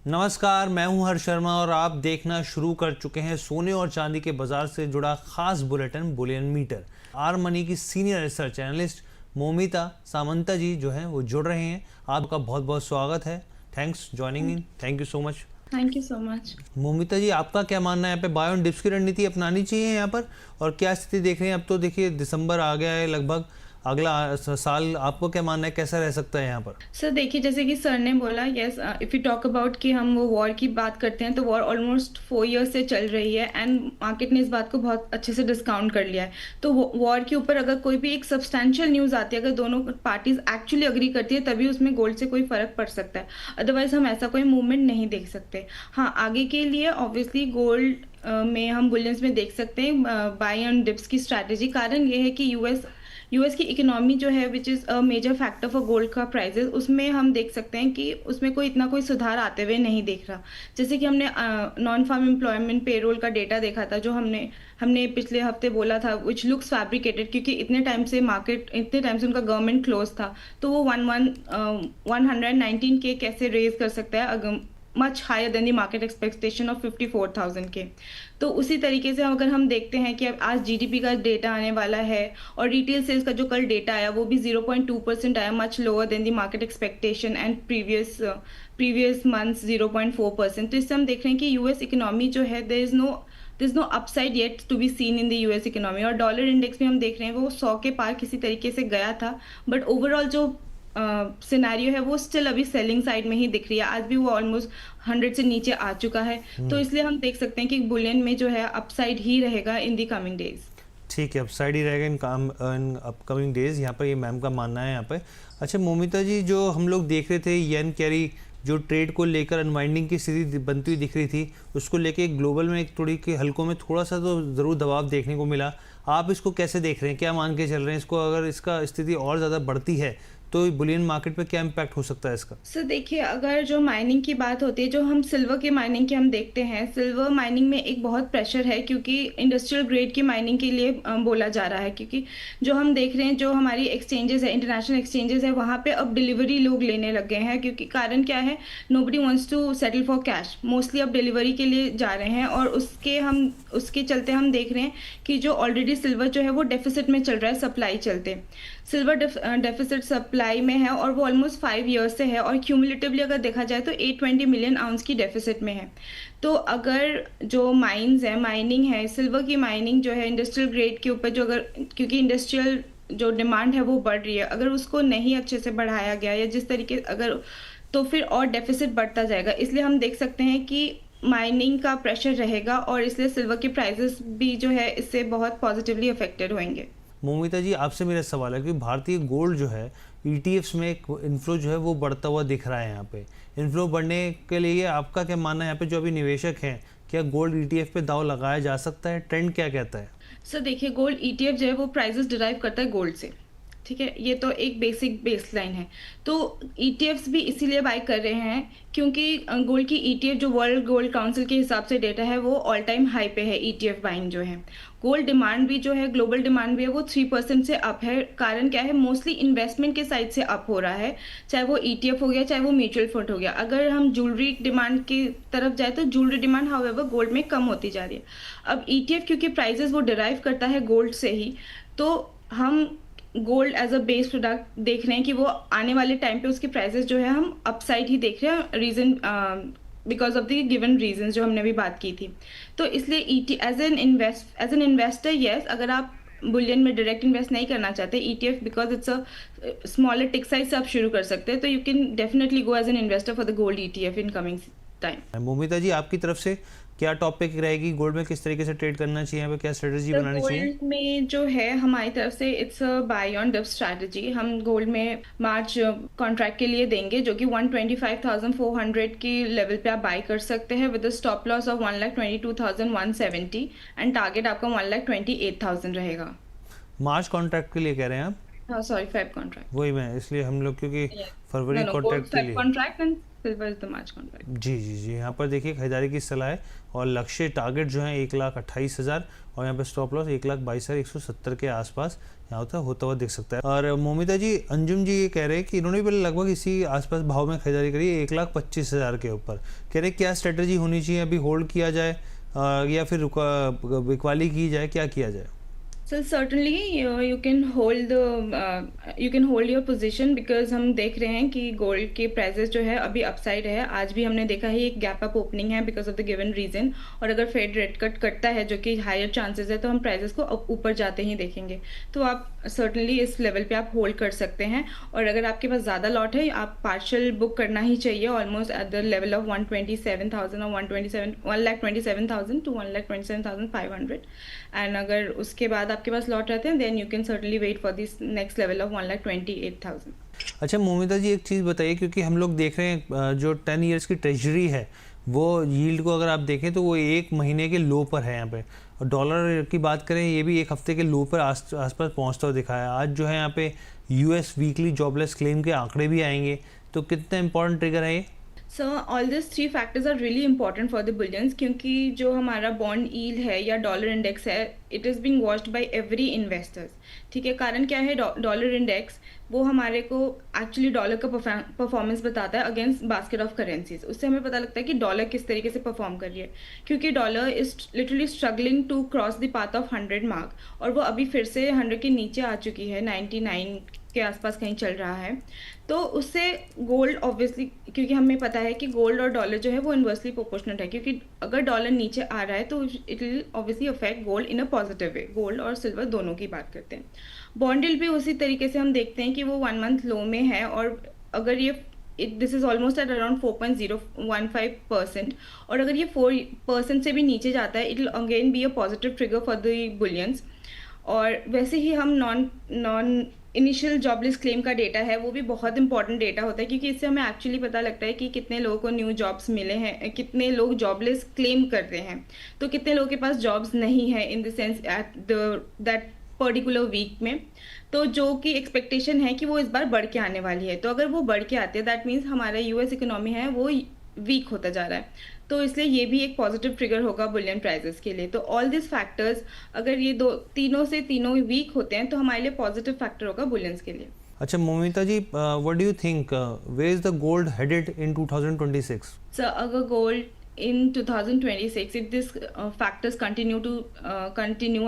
नमस्कार, मैं हूं हर्ष शर्मा और आप देखना शुरू कर चुके हैं सोने और चांदी के बाजार से जुड़ा खास bulletin bullion meter. R money की senior research analyst Momita Samanta ji जो हैं वो जुड़ रहे हैं। आपका बहुत बहुत स्वागत है। Thanks joining in, thank you so much. Thank you so much. Momita ji, आपका क्या मानना है, यहाँ पे बाय ऑन डिप्स की रणनीति अपनानी चाहिए यहाँ पर, और क्या स्थिति देख रहे हैं? अब तो देखिए दिसंबर आ गया है लगभग, अगला साल आपको क्या मानना है कैसा रह सकता है यहाँ पर? सर देखिए, जैसे कि सर ने बोला, yes, if you talk about कि हम वो वॉर की बात करते हैं तो वॉर ऑलमोस्ट 4 ईयर्स से चल रही है एंड मार्केट ने इस बात को बहुत अच्छे से डिस्काउंट कर लिया है। तो वॉर के ऊपर अगर कोई भी एक सब्सटैंशियल न्यूज़ आती है, अगर दोनों पार्टीज एक्चुअली अग्री करती है, तभी उसमें गोल्ड से कोई फ़र्क पड़ सकता है। अदरवाइज हम ऐसा कोई मूवमेंट नहीं देख सकते। हाँ, आगे के लिए ऑब्वियसली गोल्ड में हम बुलियंस में देख सकते हैं बाय ऑन डिप्स की स्ट्रैटेजी। कारण ये है कि यूएस की इकोनॉमी जो है which is a major factor for gold का प्राइजेस, उसमें हम देख सकते हैं कि उसमें कोई सुधार आते हुए नहीं दिख रहा। जैसे कि हमने नॉन फार्म एम्प्लॉयमेंट पेरोल का डेटा देखा था, जो हमने पिछले हफ्ते बोला था, विच लुक्स फैब्रिकेटेड, क्योंकि इतने टाइम से उनका गवर्नमेंट क्लोज था। तो वो 119 के कैसे रेज कर सकता है, अगर much higher than the market expectation of 54,000 के। तो उसी तरीके से अगर हम देखते हैं कि अब आज जीडीपी का डेटा आने वाला है और रिटेल सेल्स का जो कल डेटा आया वो भी 0.2% आया, much lower than the market expectation and previous months 0.4%। तो इससे हम देख रहे हैं कि यूएस इकोनॉमी जो है there is no upside yet to be seen in the US economy. और डॉलर इंडेक्स में हम देख रहे हैं वो 100 के पार किसी तरीके से गया था, बट ओवरऑल जो सिनेरियो है वो स्टिल अभी सेलिंग साइड में ही दिख रही है। आज भी वो ऑलमोस्ट 100 से नीचे आ चुका है। तो इसलिए हम देख सकते हैं कि बुलियन में जो है अपसाइड ही रहेगा इन दी कमिंग डेज। ठीक है, अपसाइड ही रहेगा इन अपकमिंग डेज, यहाँ पर ये मैम का मानना है यहाँ पे। अच्छा मोमिता जी, जो हम लोग देख रहे थे येन कैरी जो ट्रेड को लेकर अनवाइंडिंग की स्थिति बनती हुई दिख रही थी, उसको लेके ग्लोबल में एक थोड़ी के हल्कों में थोड़ा सा तो ज़रूर दबाव देखने को मिला। आप इसको कैसे देख रहे हैं, क्या मान के चल रहे हैं इसको? अगर इसका स्थिति और ज़्यादा बढ़ती है तो बुलियन मार्केट पे क्या इम्पैक्ट हो सकता है इसका? सर देखिए, अगर जो माइनिंग की बात होती है, जो हम सिल्वर की माइनिंग की हम देखते हैं, सिल्वर माइनिंग में एक बहुत प्रेशर है, क्योंकि इंडस्ट्रियल ग्रेड की माइनिंग के लिए बोला जा रहा है। क्योंकि जो हम देख रहे हैं, जो हमारी एक्सचेंजेस है, इंटरनेशनल एक्सचेंजेस है, वहाँ पे अब डिलीवरी लोग लेने लग गए हैं। क्योंकि कारण क्या है, nobody wants to settle for cash, mostly अब डिलीवरी के लिए जा रहे हैं। और उसके चलते हम देख रहे हैं कि जो ऑलरेडी सिल्वर जो है वो डेफिसिट में चल रहा है सप्लाई चलते। सिल्वर डेफिसिट सप्लाई में है और वो ऑलमोस्ट 5 ईयर्स से है, और क्यूमुलेटिवली अगर देखा जाए तो 820 मिलियन आउंस की डेफिसिट में है। तो अगर जो माइनिंग है, सिल्वर की माइनिंग जो है इंडस्ट्रियल ग्रेड के ऊपर, जो अगर, क्योंकि इंडस्ट्रियल जो डिमांड है वो बढ़ रही है, अगर उसको नहीं अच्छे से बढ़ाया गया या जिस तरीके अगर, तो फिर और डेफिसिट बढ़ता जाएगा। इसलिए हम देख सकते हैं कि माइनिंग का प्रेशर रहेगा और इसलिए सिल्वर के प्राइसेस भी जो है इससे बहुत पॉजिटिवली अफेक्टेड होंगे। मोमिता जी, आपसे मेरा सवाल है कि भारतीय गोल्ड जो है ईटीएफ्स में एक इन्फ्लो जो है वो बढ़ता हुआ दिख रहा है। यहाँ पे इन्फ्लो बढ़ने के लिए आपका क्या मानना है? यहाँ पे जो अभी निवेशक हैं, क्या गोल्ड ईटीएफ पे दाव लगाया जा सकता है? ट्रेंड क्या कहता है? सर देखिए, गोल्ड ईटीएफ जो है वो प्राइसेस डिराइव करता है गोल्ड से। ठीक है, ये तो एक बेसिक बेसलाइन है। तो ईटीएफ्स भी इसीलिए बाय कर रहे हैं क्योंकि गोल्ड की ईटीएफ, जो वर्ल्ड गोल्ड काउंसिल के हिसाब से डेटा है, वो ऑल टाइम हाई पे है ईटीएफ बाइंग जो है। गोल्ड डिमांड भी जो है, ग्लोबल डिमांड भी है, वो 3% से अप है। कारण क्या है, मोस्टली इन्वेस्टमेंट के साइड से अप हो रहा है, चाहे वो ईटीएफ हो गया, चाहे वो म्यूचुअल फंड हो गया। अगर हम ज्वेलरी डिमांड की तरफ जाए तो ज्वेलरी डिमांड हाउएवर गोल्ड में कम होती जा रही है। अब ईटीएफ क्योंकि प्राइजेस वो डिराइव करता है गोल्ड से ही, तो हम gold as a base product देख रहे हैं कि वो आने वाले टाइम पे उसके प्राइसेस जो है हम अपसाइड ही देख रहे हैं, reason because of the given reasons जो हमने भी बात की थी। तो इसलिए एज एन इन्वेस्टर, यस, अगर आप बुलियन में डायरेक्ट इन्वेस्ट नहीं करना चाहते, ETF because it's a smaller tick size से आप शुरू कर सकते हैं, तो you can definitely go as an investor for the gold ETF in coming time. Momita ji, आपकी तरफ से क्या टॉपिक रहेगी? गोल्ड में किस तरीके से ट्रेड करना चाहिए, यहाँ पे क्या स्ट्रेटेजी बनानी चाहिए? गोल्ड में जो है हमारी तरफ से it's a buy on dip strategy. हम गोल्ड में मार्च कॉन्ट्रैक्ट के लिए देंगे, जो कि 125,400 की लेवल पे आप बाय कर सकते हैं with stop loss of 1,22,170 and target आपका 1,28,000 रहेगा। मार्च कॉन्ट्रैक्ट के लिए कह रहे हैं आप? हाँ सॉरी, फेब कॉन्ट्रैक्ट। वही मैं, इसलिए हम लोग क्योंकि फरवरी गोल्ड कॉन्ट्रैक्ट के फेब लिए। Contract and silver is the March contract. जी जी जी, यहाँ पर देखिए खरीदारी की सलाह है और लक्ष्य टारगेट जो है 1,28,000 और यहाँ पर स्टॉप लॉस 1,22,170 के आसपास यहाँ होता हुआ दिख सकता है। और मोमिता जी, अंजुम जी ये कह रहे हैं कि इन्होंने भी लगभग इसी आसपास भाव में खरीदारी करी है 1,25,000 के ऊपर। कह रहे क्या स्ट्रेटजी होनी चाहिए, अभी होल्ड किया जाए या फिर बिकवाली की जाए, क्या किया जाए? So certainly you can hold the you can hold your position because हम देख रहे हैं कि गोल्ड के प्राइसेस जो है अभी अपसाइड है। आज भी हमने देखा है एक गैप अप ओपनिंग है because of the given reason, और अगर फेड रेट कट करता है जो कि हायर चांसेस है तो हम प्राइसेस को ऊपर जाते ही देखेंगे। तो आप सर्टनली इस लेवल पे आप होल्ड कर सकते हैं, और अगर आपके पास ज़्यादा लॉट है आप पार्शियल बुक करना ही चाहिए almost at the level of 127,000 और 1,27,000 to 1,27,500। एंड अगर उसके बाद आपके पास लॉट रहते हैं then you can certainly wait for this next level of 1,28,000। अच्छा मोमिता जी, एक चीज़ बताइए, क्योंकि हम लोग देख रहे हैं जो 10 ईयर्स की ट्रेजरी है वो यील्ड को अगर आप देखें तो वो एक महीने के लो पर है यहाँ पे, और डॉलर की बात करें ये भी एक हफ्ते के लो पर आसपास पहुँचता हुआ दिखा है। आज जो है यहाँ पे यूएस वीकली जॉबलेस क्लेम के आंकड़े भी आएंगे, तो कितना इंपॉर्टेंट ट्रिगर है ये? So all this three factors are really important for the bullions, क्योंकि जो हमारा बॉन्ड यील्ड है या डॉलर इंडेक्स है it is being watched by every investors. ठीक है, कारण क्या है, डॉलर इंडेक्स वो हमारे को एक्चुअली डॉलर का परफॉर्मेंस बताता है अगेंस्ट बास्केट ऑफ करेंसीज। उससे हमें पता लगता है कि डॉलर किस तरीके से परफॉर्म कर रही है, क्योंकि dollar is literally struggling to cross the path of 100 mark, और वो अभी फिर से 100 के नीचे आ चुकी है, 99 के आसपास कहीं चल रहा है। तो उससे गोल्ड ऑब्वियसली, क्योंकि हमें पता है कि गोल्ड और डॉलर जो है वो इन्वर्सली प्रोपोर्शनल है, क्योंकि अगर डॉलर नीचे आ रहा है तो it will obviously affect gold in a positive way. Gold और सिल्वर दोनों की बात करते हैं। बॉन्ड यील्ड भी उसी तरीके से हम देखते हैं कि वो 1 मंथ लो में है, और अगर ये this is almost at around 4.015%, और अगर ये 4% से भी नीचे जाता है it will again be a positive trigger for the bullions. और वैसे ही हम नॉन इनिशियल जॉबलेस क्लेम का डेटा है वो भी बहुत इंपॉर्टेंट डेटा होता है, क्योंकि इससे हमें एक्चुअली पता लगता है कि कितने लोगों को न्यू जॉब्स मिले हैं, कितने लोग जॉबलेस क्लेम करते हैं, तो कितने लोगों के पास जॉब्स नहीं है in the sense at that particular week में। तो जो कि एक्सपेक्टेशन है कि वो इस बार बढ़ के आने वाली है, तो अगर वो बढ़ के आती है दैट मीन्स हमारा यूएस इकोनॉमी है वो वीक होता जा रहा है, तो इसलिए ये भी एक पॉजिटिव ट्रिगर होगा बुलियन प्राइजेस के लिए। तो ऑल दिस फैक्टर्स अगर ये तीनों वीक होते हैं तो हमारे लिए पॉजिटिव फैक्टर होगा बुलियंस के लिए। अच्छा Momita ji, what do you think, where is the gold headed in 2026? Sir अगर gold in 2026 if this factors continue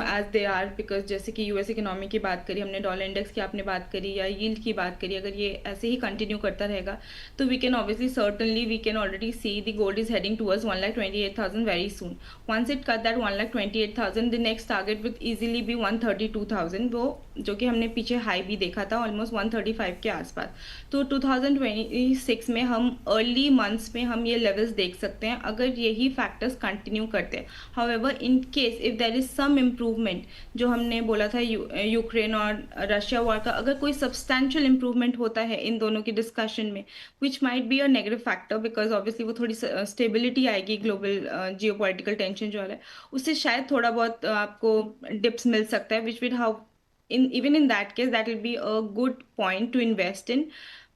as they are, because जैसे कि यूएस इकोनॉमी की बात करी हमने, डॉलर इंडेक्स की आपने बात करी या यील्ड की बात करी, अगर ये ऐसे ही कंटिन्यू करता रहेगा तो we can obviously certainly we can already see the gold is heading towards 1,28,000 very soon. Once it cut that 1,28,000 the next target with easily be 132,000, वो जो कि हमने पीछे हाई भी देखा था ऑलमोस्ट 135 के आसपास। तो 2026 में हम अर्ली मंथ्स में हम ये लेवल्स देख सकते हैं अगर यही फैक्टर्स कंटिन्यू करते हैं। However in case if there is some improvement, जो हमने बोला था यूक्रेन और रशिया वॉर का, अगर कोई सब्सटैंशियल इम्प्रूवमेंट होता है इन दोनों की डिस्कशन में which might be a negative factor, because obviously वो थोड़ी स्टेबिलिटी आएगी ग्लोबल जियोपॉलिटिकल टेंशन जो है उससे शायद थोड़ा बहुत आपको डिप्स मिल सकता है, which will how even in that case that will be a good point to invest in।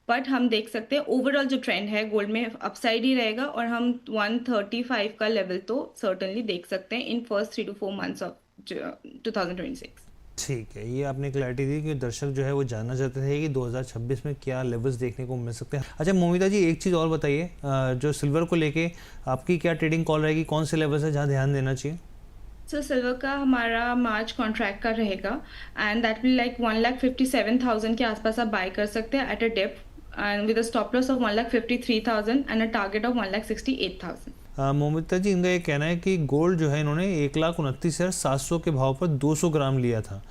But हम देख सकते हैं ओवरऑल जो ट्रेंड है गोल्ड में अपसाइड ही रहेगा, और हम 135 का लेवल तो सर्टनली देख सकते हैं in first 3 to 4 months of 2026। ठीक है, ये आपने क्लैरिटी दी कि दर्शक जो है वो जानना चाहते थे कि 2026 में क्या लेवल्स देखने को मिल सकते हैं। अच्छा मोमिता जी, एक चीज़ और बताइए, जो सिल्वर को लेके आपकी क्या ट्रेडिंग कॉल रहेगी, कौन से लेवल्स है जहाँ ध्यान देना चाहिए? सो सिल्वर का हमारा मार्च कॉन्ट्रैक्ट का रहेगा एंड दैट विल लाइक 1,57,000 के आसपास आप बाय कर सकते हैं at a dip and with a stop loss of 1,53,000 and a target of 1,68,000। Momita ji, इनका ये कहना है कि गोल्ड जो है इन्होंने 1,29,700 के भाव पर 200 ग्राम लिया था।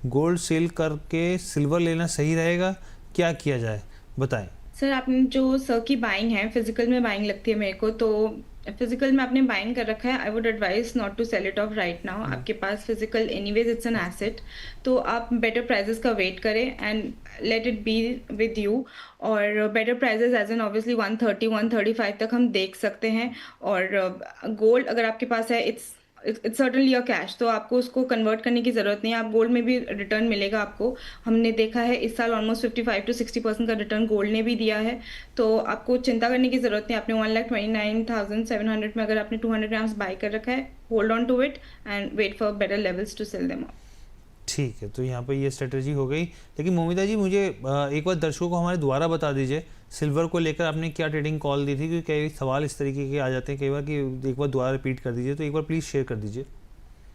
गोल्ड सेल करके सिल्वर लेना सही रहेगा, क्या किया जाए बताएं? सर आपने जो सर की बाइंग है फिजिकल में बाइंग लगती है मेरे को, तो फिजिकल में आपने बाइंग कर रखा है, I would advise not to sell it off right now. आपके पास physical anyways it's an asset, तो आप बेटर प्राइजेस का वेट करें and let it be with you. और better prices as an obviously 130 135 तक हम देख सकते हैं। और गोल्ड अगर आपके पास है it's it's certainly a cash, तो आपको उसको कन्वर्ट करने की ज़रूरत नहीं है, आप गोल्ड में भी रिटर्न मिलेगा आपको। हमने देखा है इस साल ऑलमोस्ट 55 टू 60% का रिटर्न गोल्ड ने भी दिया है, तो आपको चिंता करने की ज़रूरत नहीं। आपने 1,29,700 में अगर आपने 200 ग्राम्स बाय कर रखा है, hold on to it and wait for better levels to sell them off. ठीक है, तो यहाँ पे ये स्ट्रेटजी हो गई। लेकिन मोमिता जी, मुझे एक बार दर्शकों को हमारे दोबारा बता दीजिए, सिल्वर को लेकर आपने क्या ट्रेडिंग कॉल दी थी, क्योंकि कई सवाल इस तरीके के आ जाते हैं कई बार कि एक बार दोबारा रिपीट कर दीजिए, तो एक बार प्लीज़ शेयर कर दीजिए।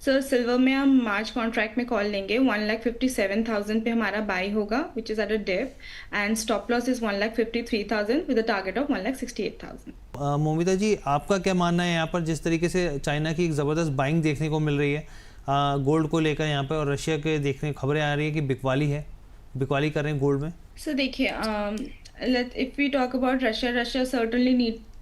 सर सिल्वर में हम मार्च कॉन्ट्रैक्ट में कॉल लेंगे, 1,57,000 पे हमारा बाई होगा which is at a dip, and stop loss is 1,53,000 with a target of 1,68,000। Momita ji, आपका क्या मानना है यहाँ पर, जिस तरीके से चाइना की एक ज़बरदस्त बाइंग देखने को मिल रही है गोल्ड को लेकर यहाँ पर, और रशिया के देखने खबरें आ रही है कि बिकवाली कर रहे हैं गोल्ड में। सो देखिए, if we talk about Russia certainly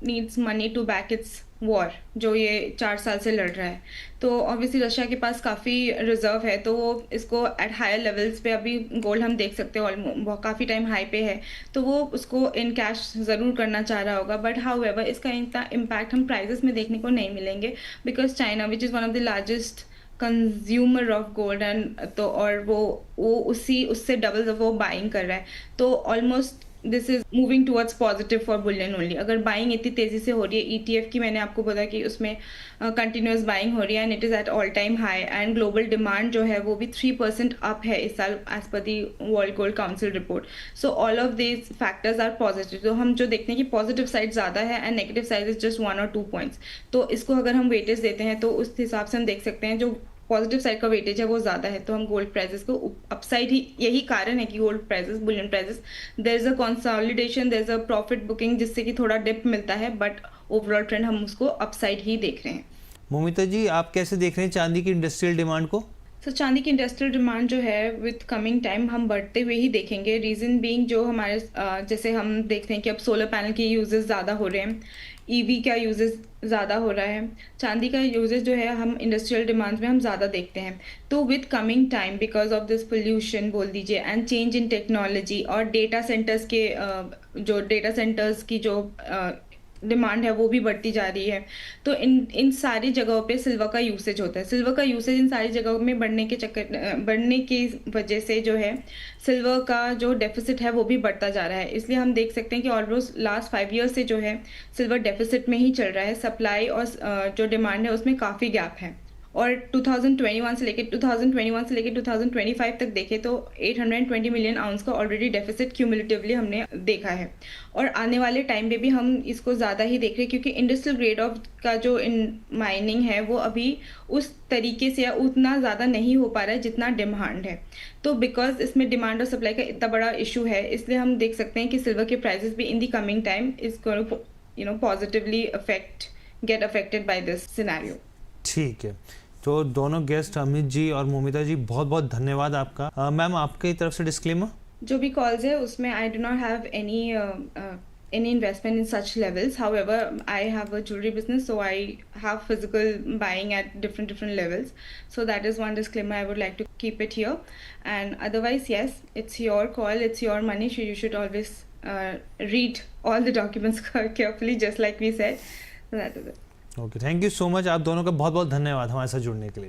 needs money to back its war जो ये 4 साल से लड़ रहा है। तो ऑब्वियसली रशिया के पास काफ़ी रिजर्व है, तो वो इसको एट हायर लेवल्स पे अभी गोल्ड हम देख सकते हैं काफ़ी टाइम हाई पे है, तो वो उसको इन कैश ज़रूर करना चाह रहा होगा। बट हाउएवर इसका इतना इम्पैक्ट हम प्राइजेस में देखने को नहीं मिलेंगे, because China which is one of the largest consumer of gold and तो और वो उससे डबल वो बाइंग कर रहा है, तो almost this is moving towards positive for Boolean only. अगर बाइंग इतनी तेजी से हो रही है, ईटीएफ की मैंने आपको बताया कि उसमें कंटिन्यूस बाइंग हो रही है and it is at all time high, and global demand जो है वो भी 3% अप है इस साल as per the World Gold Council report. So all of these factors are positive. तो हम जो देखते हैं कि पॉजिटिव साइड ज़्यादा है and negative side is just 1 और 2 पॉइंट्स, तो इसको अगर हम वेटेज देते हैं तो उस हिसाब से हम देख सकते हैं जो पॉजिटिव साइड का वेटेज है वो ज़्यादा है, तो हम गोल्ड प्राइसेस को अपसाइड ही, यही कारण है कि gold prices bullion prices there is a consolidation, there is a profit booking जिससे कि थोड़ा डिप मिलता है, बट ओवरऑल ट्रेंड हम उसको अपसाइड ही देख रहे हैं। मोमिता जी, आप कैसे देख रहे हैं चांदी की इंडस्ट्रियल डिमांड को? सो चांदी की इंडस्ट्रियल डिमांड जो है विथ कमिंग टाइम हम बढ़ते हुए ही देखेंगे। रीज़न बीइंग जो हमारे जैसे हम देखते हैं कि अब सोलर पैनल के यूजेस ज़्यादा हो रहे हैं, ईवी का यूजेस ज़्यादा हो रहा है, चांदी का यूजेस जो है हम इंडस्ट्रियल डिमांड में हम ज़्यादा देखते हैं। तो with coming time because of this pollution बोल दीजिए एंड चेंज इन टेक्नोलॉजी और डेटा सेंटर्स के जो डेटा सेंटर्स की जो डिमांड है वो भी बढ़ती जा रही है, तो इन सारी जगहों पे सिल्वर का यूसेज होता है। सिल्वर का यूसेज इन सारी जगहों में बढ़ने की वजह से जो है सिल्वर का जो डेफिसिट है वो भी बढ़ता जा रहा है। इसलिए हम देख सकते हैं कि ऑलमोस्ट लास्ट 5 ईयर्स से जो है सिल्वर डेफिसिट में ही चल रहा है। सप्लाई और जो डिमांड है उसमें काफ़ी गैप है, और 2021 से लेकर 2025 तक देखें तो 820 मिलियन आउंस का ऑलरेडी डेफिसिट क्यूमुलेटिवली हमने देखा है, और आने वाले टाइम पे भी हम इसको ज़्यादा ही देख रहे हैं, क्योंकि इंडस्ट्रियल ग्रेड ऑफ का जो माइनिंग है वो अभी उस तरीके से या उतना ज़्यादा नहीं हो पा रहा है जितना डिमांड है। तो बिकॉज इसमें डिमांड और सप्लाई का इतना बड़ा इशू है, इसलिए हम देख सकते हैं कि सिल्वर के प्राइसेस भी in the coming time is positively get affected by this scenario. ठीक है, तो दोनों गेस्ट अमित जी और मोमिता जी, बहुत बहुत धन्यवाद आपका। मैम, आपकी तरफ से डिस्क्लेमर। जो भी कॉल्स है उसमें I do not have any investment in such levels. However, I have a jewelry business, so I have physical buying at different levels. So that is one disclaimer I would like to keep it here. And otherwise, yes, it's your call, it's your money. So you should always read all the documents carefully, just like we said. So that is it. Okay, thank you so much. आप दोनों का बहुत बहुत धन्यवाद हमारे साथ जुड़ने के लिए।